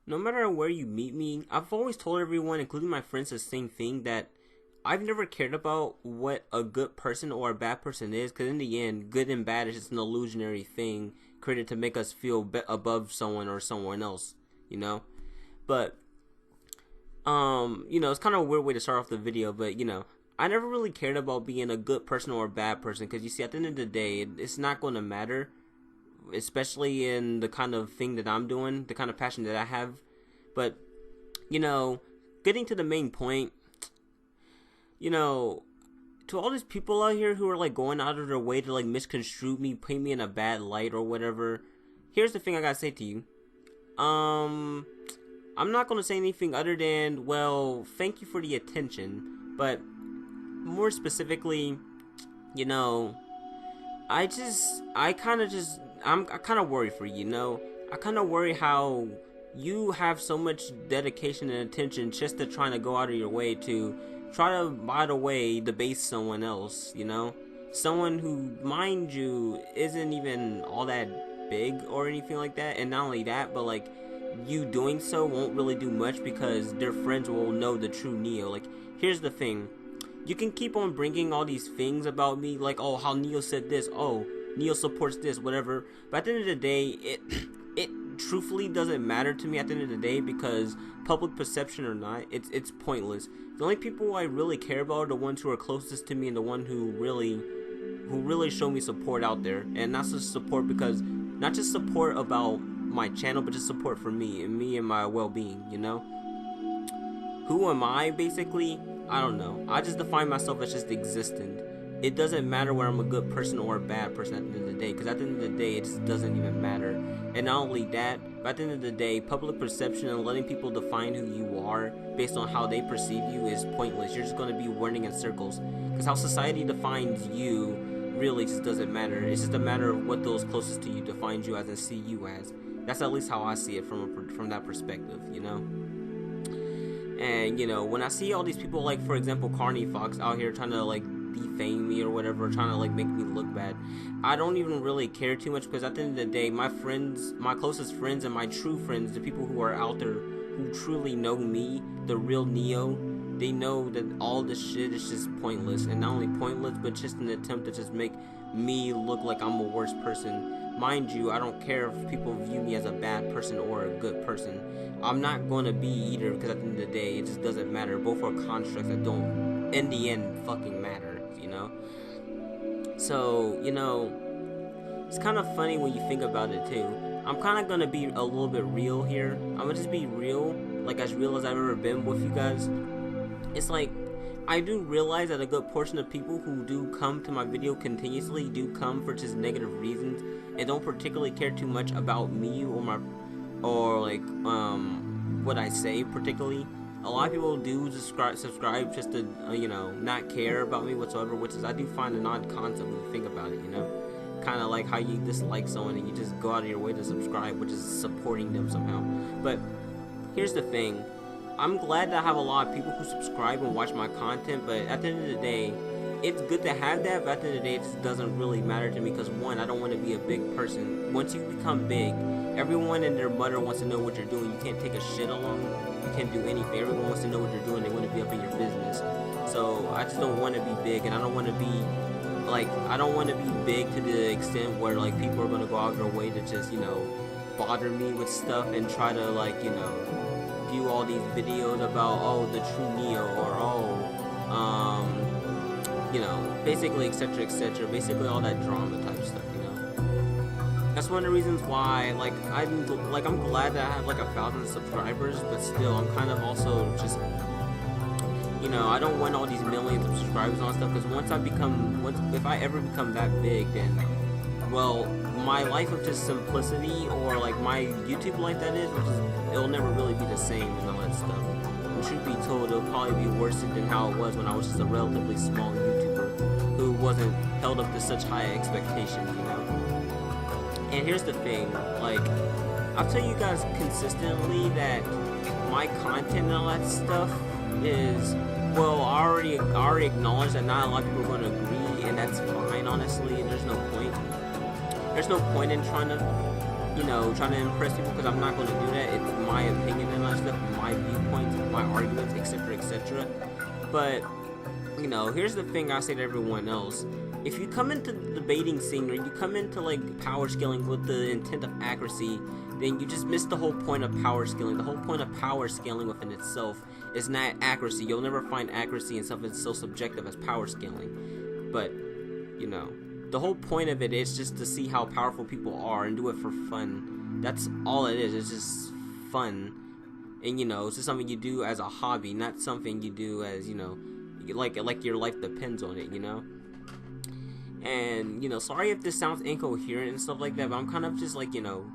No matter where you meet me, I've always told everyone, including my friends, the same thing, that I've never cared about what a good person or a bad person is, because in the end, good and bad is just an illusionary thing created to make us feel above someone or someone else, you know? But, it's kind of a weird way to start off the video, but, I never really cared about being a good person or a bad person, because you see, at the end of the day, it's not going to matter, especially in the kind of thing that I'm doing, the kind of passion that I have. But, getting to the main point, to all these people out here who are like going out of their way to like misconstrue me, paint me in a bad light or whatever, here's the thing I gotta say to you. I'm not gonna say anything other than, well, thank you for the attention, but more specifically, I kind of worry for you, I kind of worry how you have so much dedication and attention just to trying to go out of your way to try to, by the way, debase someone else, someone who, mind you, isn't even all that big or anything like that. And not only that, but like, you doing so won't really do much because their friends will know the true Neo. Like, here's the thing. You can keep on bringing all these things about me, like, oh, how Neo said this, oh, Neo supports this, whatever. But at the end of the day, it truthfully doesn't matter to me at the end of the day, because public perception or not, it's pointless. The only people I really care about are the ones who are closest to me and the one who really show me support out there. And not just support because, not just support about my channel, but just support for me and my well-being, Who am I, basically? I don't know. I just define myself as just existent. It doesn't matter whether I'm a good person or a bad person at the end of the day, because at the end of the day, it just doesn't even matter. And not only that, but at the end of the day, public perception and letting people define who you are based on how they perceive you is pointless. You're just going to be running in circles, because how society defines you really just doesn't matter. It's just a matter of what those closest to you define you as and see you as. That's at least how I see it from that perspective, And, when I see all these people, like, for example, Carney Fox out here trying to, like, defame me or whatever, trying to, like, make me look bad, I don't even really care too much, because at the end of the day, my friends, my closest friends and my true friends, the people who are out there who truly know me, the real Neo, they know that all this shit is just pointless. And not only pointless, but just an attempt to just make me look like I'm a worse person. Mind you, I don't care if people view me as a bad person or a good person. I'm not going to be either, because at the end of the day, it just doesn't matter. Both are constructs that don't, in the end, fucking matter, So, it's kind of funny when you think about it, too. I'm kind of going to be a little bit real here. I'm going to just be real, like as real as I've ever been with you guys. It's like, I do realize that a good portion of people who do come to my video continuously do come for just negative reasons and don't particularly care too much about me or what I say particularly. A lot of people do subscribe just to not care about me whatsoever, which is, I do find an odd concept when you think about it, kind of like how you dislike someone and you just go out of your way to subscribe, which is supporting them somehow. But here's the thing. I'm glad that I have a lot of people who subscribe and watch my content, but at the end of the day, it's good to have that, but at the end of the day, it just doesn't really matter to me, because one, I don't want to be a big person. Once you become big, everyone and their mother wants to know what you're doing. You can't take a shit along. You can't do anything. Everyone wants to know what you're doing. They want to be up in your business. So I just don't want to be big, and I don't want to be big to the extent where like people are going to go out their way to just, bother me with stuff and try to do all these videos about, oh, the true Neo, or basically etc, basically all that drama type stuff, That's one of the reasons why, I'm glad that I have 1,000 subscribers, but still, I'm kind of also just, I don't want all these millions of subscribers on stuff, because if I ever become that big, then, well, my life of just simplicity, or my YouTube life that is, it'll never really be the same and all that stuff. And truth be told, it'll probably be worse than how it was when I was just a relatively small YouTuber who wasn't held up to such high expectations, And here's the thing, I'll tell you guys consistently that my content and all that stuff is, well, I already acknowledge that not a lot of people are going to agree, and that's fine, honestly, and there's no point. There's no point in trying to you know, trying to impress people, because I'm not going to do that. It's my opinion and that stuff, my viewpoints, my arguments, etc., etc. But, you know, here's the thing I say to everyone else. If you come into the debating scene, or you come into like power scaling with the intent of accuracy, then you just miss the whole point of power scaling. The whole point of power scaling within itself is not accuracy. You'll never find accuracy in something so subjective as power scaling. But, you know, the whole point of it is just to see how powerful people are and do it for fun. That's all it is. It's just fun. And, you know, it's just something you do as a hobby, not something you do as, you know, like your life depends on it, you know? And, you know, sorry if this sounds incoherent and stuff like that, but I'm kind of just like, you know,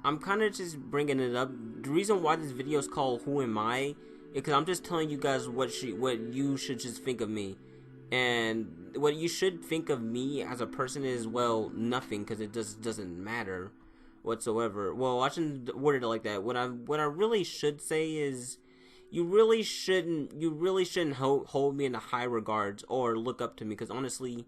I'm kind of just bringing it up. The reason why this video is called Who Am I? Because I'm just telling you guys what you should just think of me. And what you should think of me as a person is, well, nothing, because it just doesn't matter whatsoever. Well, I shouldn't word it like that. What I really should say is, you really shouldn't hold me in high regards or look up to me, because honestly,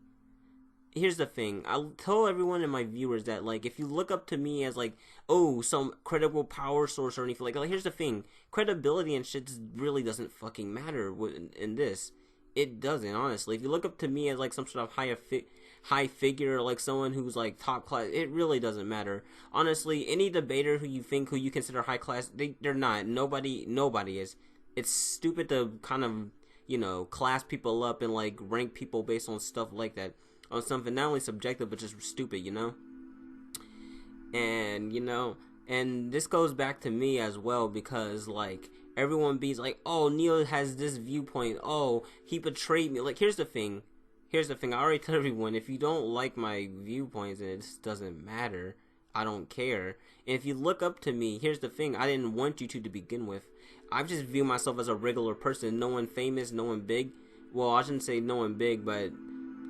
here's the thing. I'll tell everyone and my viewers that, like, if you look up to me as, like, oh, some credible power source or anything, like here's the thing. Credibility and shit really doesn't fucking matter in this. It doesn't, honestly. If you look up to me as, like, some sort of high figure, or, like, someone who's, like, top class, it really doesn't matter. Honestly, any debater who you consider high class, they're not. Nobody is. It's stupid to kind of, you know, class people up and, like, rank people based on stuff like that. On something not only subjective but just stupid, you know? And, you know, and this goes back to me as well, because, like, everyone be's like, oh, Neil has this viewpoint, oh, he betrayed me. Like, here's the thing, I already told everyone, if you don't like my viewpoints, and it just doesn't matter, I don't care. And if you look up to me, here's the thing, I didn't want you to begin with. I just view myself as a regular person, no one famous, no one big. Well, I shouldn't say no one big, but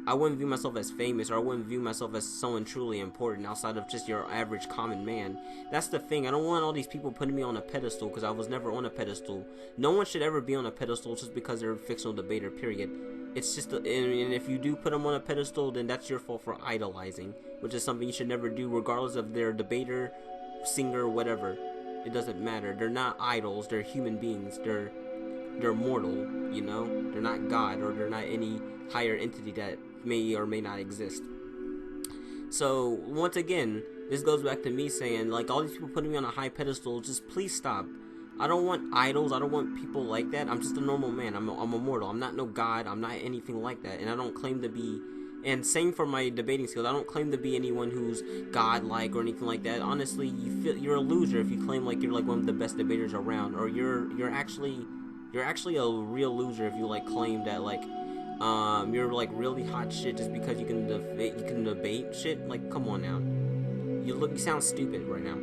I wouldn't view myself as famous, or I wouldn't view myself as someone truly important outside of just your average common man. That's the thing. I don't want all these people putting me on a pedestal, because I was never on a pedestal. No one should ever be on a pedestal just because they're a fictional debater, period. It's just, and if you do put them on a pedestal, then that's your fault for idolizing, which is something you should never do, regardless of their debater, singer, whatever. It doesn't matter. They're not idols. They're human beings. They're mortal, you know? They're not God, or they're not any higher entity that may or may not exist. So, once again, this goes back to me saying, like, all these people putting me on a high pedestal, just please stop. I don't want idols. I don't want people like that. I'm just a normal man. I'm a mortal. I'm not no god. I'm not anything like that. And I don't claim to be, and same for my debating skills, I don't claim to be anyone who's godlike or anything like that. Honestly, you're a loser if you claim like you're like one of the best debaters around, or you're actually a real loser if you like claim that like you're like really hot shit just because you can debate shit. Like, come on now, you sound stupid right now.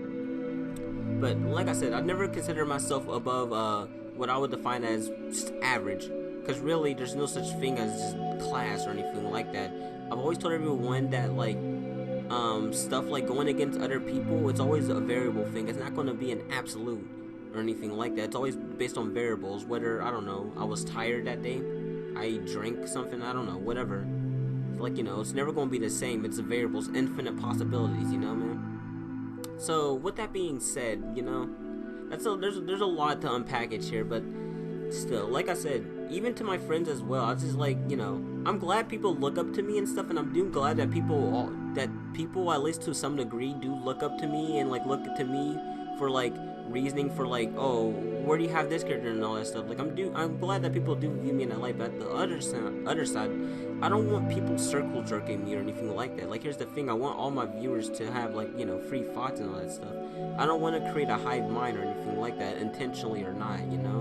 But like I said, I've never considered myself above what I would define as just average, because really there's no such thing as just class or anything like that. I've always told everyone that like stuff like going against other people, it's always a variable thing. It's not going to be an absolute or anything like that. It's always based on variables. Whether, I don't know, I was tired that day, I drank something, I don't know, whatever. Like, you know, it's never going to be the same. It's a variables, infinite possibilities, you know, man. So with that being said, you know, there's a lot to unpackage here, but still, like I said, even to my friends as well, I was just like, you know, I'm glad people look up to me and stuff, and I'm glad that people at least to some degree do look up to me and like look to me for like reasoning for like, oh, where do you have this character and all that stuff. Like, I'm glad that people do view me in that light. But the other side, I don't want people circle jerking me or anything like that. Like, here's the thing, I want all my viewers to have like, you know, free thoughts and all that stuff. I don't want to create a hive mind or anything like that, intentionally or not, you know.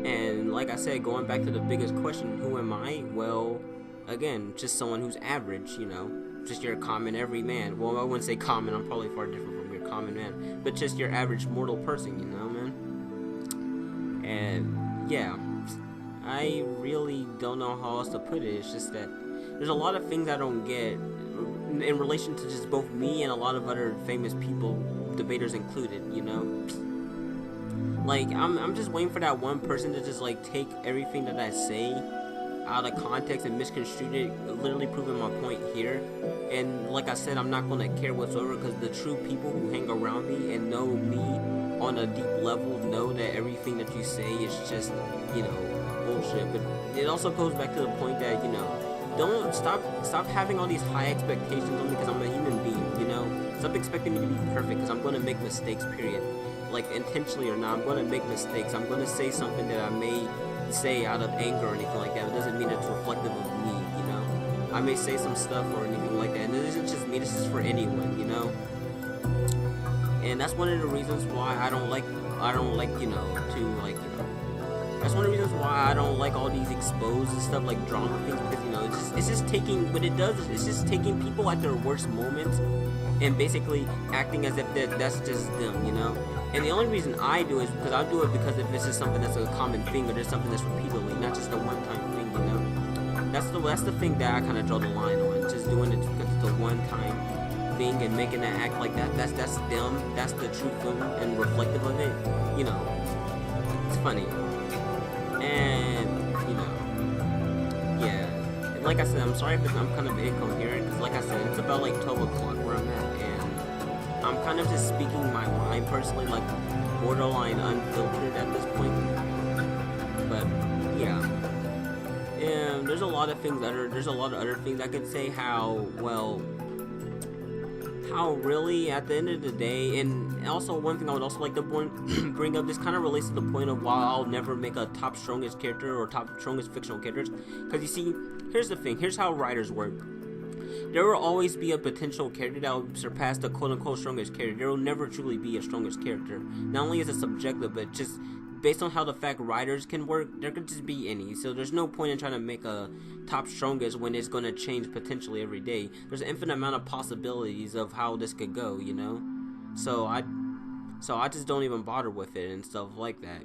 And like I said, going back to the biggest question, who am I? Well, again, just someone who's average, you know, just your common everyman. Well, I wouldn't say common, I'm probably far different from your common man, but just your average mortal person, you know, man. And yeah, I really don't know how else to put it. It's just that there's a lot of things I don't get in relation to just both me and a lot of other famous people, debaters included, you know. Like, I'm just waiting for that one person to just like take everything that I say out of context and misconstrued it, literally proving my point here. And like I said, I'm not gonna care whatsoever, because the true people who hang around me and know me on a deep level know that everything that you say is just, bullshit. But it also goes back to the point that, don't stop having all these high expectations on me, because I'm a human being. Stop expecting me to be perfect, because I'm gonna make mistakes, period. Like, intentionally or not, I'm gonna make mistakes. I'm gonna say something that I may say out of anger or anything like that. It doesn't mean it's reflective of me. I may say some stuff or anything like that, and it isn't just me. This is for anyone. And that's one of the reasons why I don't like that's one of the reasons why I don't like all these exposed and stuff, like drama things, because it's just taking, what it does is it's just taking people at their worst moments and basically acting as if that's just them. And the only reason I do is because I do it because if it's just something that's a common thing, or just something that's repeatedly, not just a one-time thing. That's the thing that I kind of draw the line on, just doing it because it's a one-time thing and making that act like that. That's them. That's the truth and reflective of it. It's funny. And yeah. And like I said, I'm sorry if I'm kind of incoherent, because like I said, it's about like 12 o'clock where I'm at, and I'm kind of just speaking my mind personally, like borderline unfiltered at this point. But yeah. And there's a lot of other things I could say, how really at the end of the day. And also, one thing I would also like to bring up, this kind of relates to the point of why I'll never make a top strongest character or top strongest fictional characters, because you see, here's the thing, here's how writers work. There will always be a potential character that will surpass the quote-unquote strongest character. There will never truly be a strongest character. Not only is it subjective, but just based on how the fact writers can work, there could just be any. So there's no point in trying to make a top strongest when it's going to change potentially every day. There's an infinite amount of possibilities of how this could go, So I just don't even bother with it and stuff like that,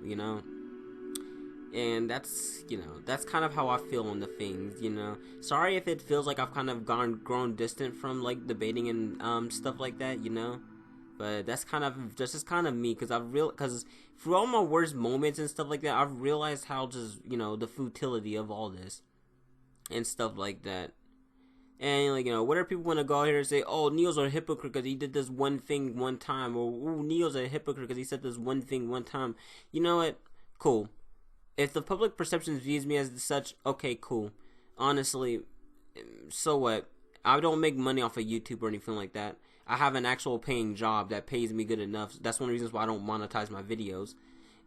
And that's kind of how I feel on the things, Sorry if it feels like I've kind of grown distant from like debating and stuff like that, But that's just kind of me, because through all my worst moments and stuff like that, I've realized how just, the futility of all this and stuff like that. And like, what are people want to go out here and say, oh, Neo's a hypocrite because he did this one thing one time, or ooh, Neo's a hypocrite because he said this one thing one time. You know what? Cool. If the public perception views me as such, okay, cool. Honestly, so what? I don't make money off of YouTube or anything like that. I have an actual paying job that pays me good enough. That's one of the reasons why I don't monetize my videos.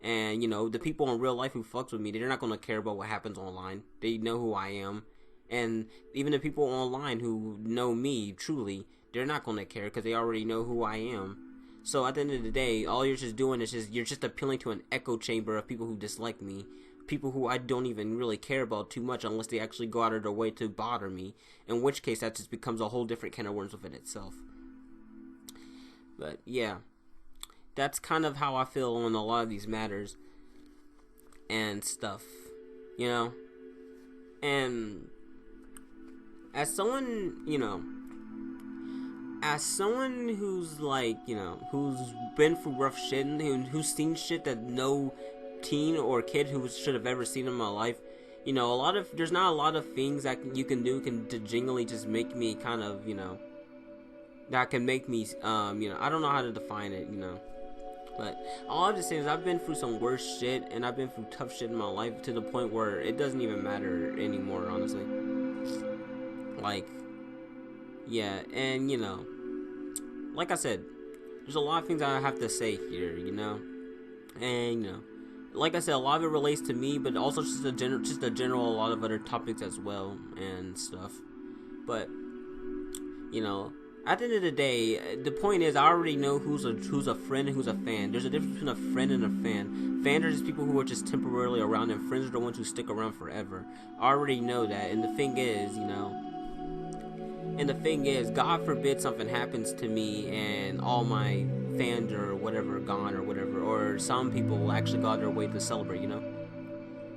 And, the people in real life who fucks with me, they're not going to care about what happens online. They know who I am. And even the people online who know me, truly, they're not going to care because they already know who I am. So at the end of the day, all you're just doing is you're just appealing to an echo chamber of people who dislike me. People who I don't even really care about too much unless they actually go out of their way to bother me. In which case, that just becomes a whole different can of worms within itself. But yeah, that's kind of how I feel on a lot of these matters and stuff, And as someone, who's like, who's been through rough shit and who's seen shit that no teen or kid who should have ever seen in my life, there's not a lot of things that you can do to genuinely just make me kind of, that can make me, I don't know how to define it, but all I have to say is I've been through some worse shit, and I've been through tough shit in my life to the point where it doesn't even matter anymore, honestly. Like, yeah, and, like I said, there's a lot of things I have to say here, and, like I said, a lot of it relates to me, but also just a general, a lot of other topics as well, and stuff, but, at the end of the day, the point is I already know who's a friend and who's a fan. There's a difference between a friend and a fan. Fans are just people who are just temporarily around, and friends are the ones who stick around forever. I already know that, and the thing is, God forbid something happens to me and all my fans or whatever gone or whatever, or some people actually go out their way to celebrate,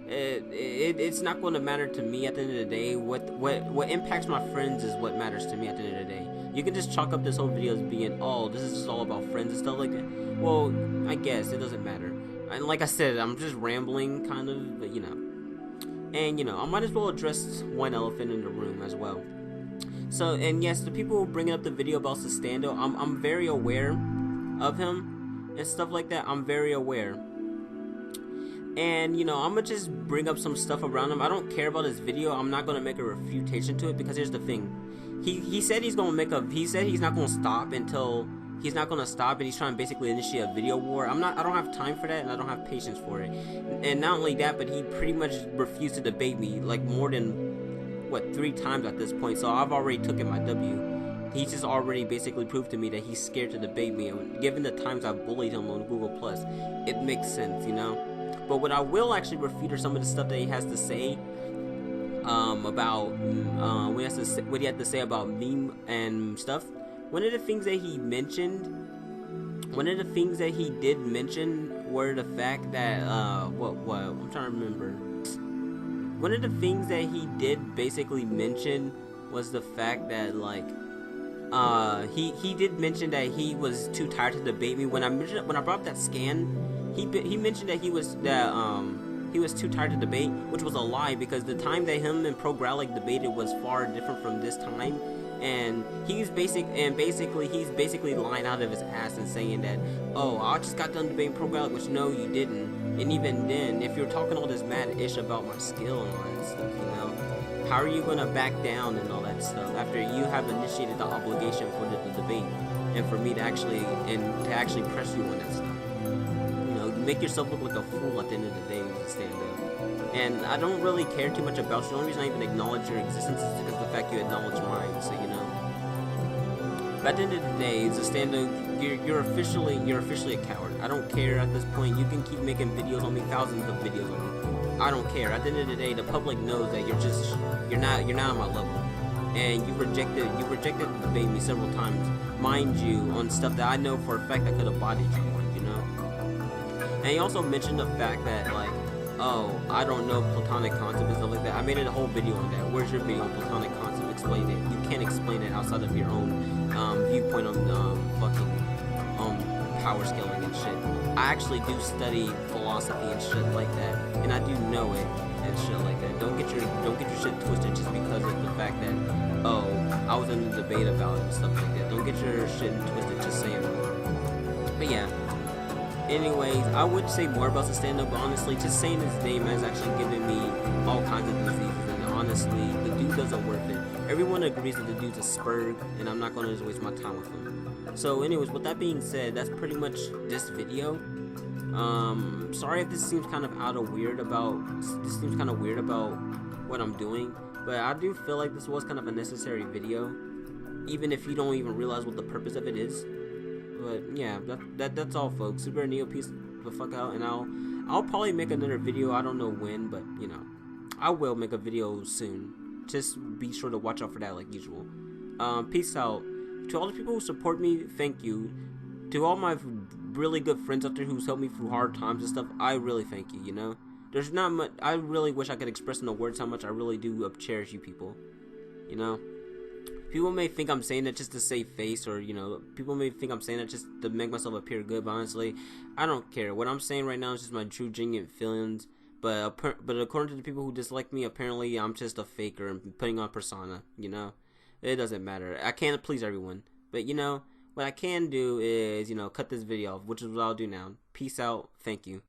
It's not going to matter to me at the end of the day. What impacts my friends is what matters to me at the end of the day. You can just chalk up this whole video as being, oh, this is just all about friends and stuff like that. Well, I guess it doesn't matter. And like I said, I'm just rambling, kind of, but And you know, I might as well address one elephant in the room as well. So, and yes, the people bringing up the video about Sustando, I'm very aware of him and stuff like that. I'm very aware. And you know, I'm gonna just bring up some stuff around him. I don't care about his video. I'm not gonna make a refutation to it, because here's the thing. He said he's gonna make a. He said he's not gonna stop until he's not gonna stop, and he's trying to basically initiate a video war. I don't have time for that, and I don't have patience for it. And not only that, but he pretty much refused to debate me like more than what 3 times at this point. So I've already taken my W. He's just already basically proved to me that he's scared to debate me. And given the times I've bullied him on Google Plus, it makes sense, you know. But what I will actually refute are some of the stuff that he has to say about what he had to say about meme and stuff. One of the things that he did mention were the fact that what I'm trying to remember. One of the things that he did basically mention was the fact that like he did mention that he was too tired to debate me. When I brought up that scan, he mentioned that he was too tired to debate, which was a lie, because the time that him and Pro Growlic debated was far different from this time. And he's basically lying out of his ass and saying that, oh, I just got done debating Pro Growlic, which no, you didn't. And even then, if you're talking all this mad ish about my skill and all that stuff, you know, how are you gonna back down and all that stuff after you have initiated the obligation for the debate and for me to actually press you on that stuff? You know, you make yourself look like a fool at the end of the day when you stand up. And I don't really care too much about you. The only reason I even acknowledge your existence is because of the fact you acknowledge mine. So you know. But at the end of the day, Zastando, you're officially a coward. I don't care at this point. You can keep making videos on me, thousands of videos on me. I don't care. At the end of the day, the public knows that you're not on my level. And you've rejected to debate me several times, mind you, on stuff that I know for a fact I could have bodied you on, you know. And he also mentioned the fact that like, oh, I don't know platonic concept and stuff like that. I made a whole video on that. Where's your video on platonic concept? Explain it. You can't explain it outside of your own viewpoint on power scaling and shit. I actually do study philosophy and shit like that, and I do know it and shit like that. Don't get your shit twisted just because of the fact that, oh, I was in a debate about it and stuff like that. Don't get your shit twisted just saying it. But yeah. Anyways, I would say more about Sustando, but honestly, just saying his name has actually given me all kinds of diseases, and honestly, the dude doesn't worth it. Everyone agrees that the dude's a spurg, and I'm not going to just waste my time with him. So anyways, with that being said, that's pretty much this video. Sorry if this seems kind of weird about what I'm doing, but I do feel like this was kind of a necessary video, even if you don't even realize what the purpose of it is. But yeah, that's all, folks. Super Neo, peace the fuck out, and I'll probably make another video. I don't know when, but you know, I will make a video soon. Just be sure to watch out for that, like usual. Peace out. To all the people who support me, thank you. To all my really good friends out there who's helped me through hard times and stuff, I really thank you. You know, there's not much. I really wish I could express in the words how much I really do cherish you people. You know. People may think I'm saying that just to save face, or, you know, people may think I'm saying that just to make myself appear good, but honestly, I don't care. What I'm saying right now is just my true, genuine feelings, but according to the people who dislike me, apparently I'm just a faker and putting on persona, you know? It doesn't matter. I can't please everyone, but, you know, what I can do is, you know, cut this video off, which is what I'll do now. Peace out. Thank you.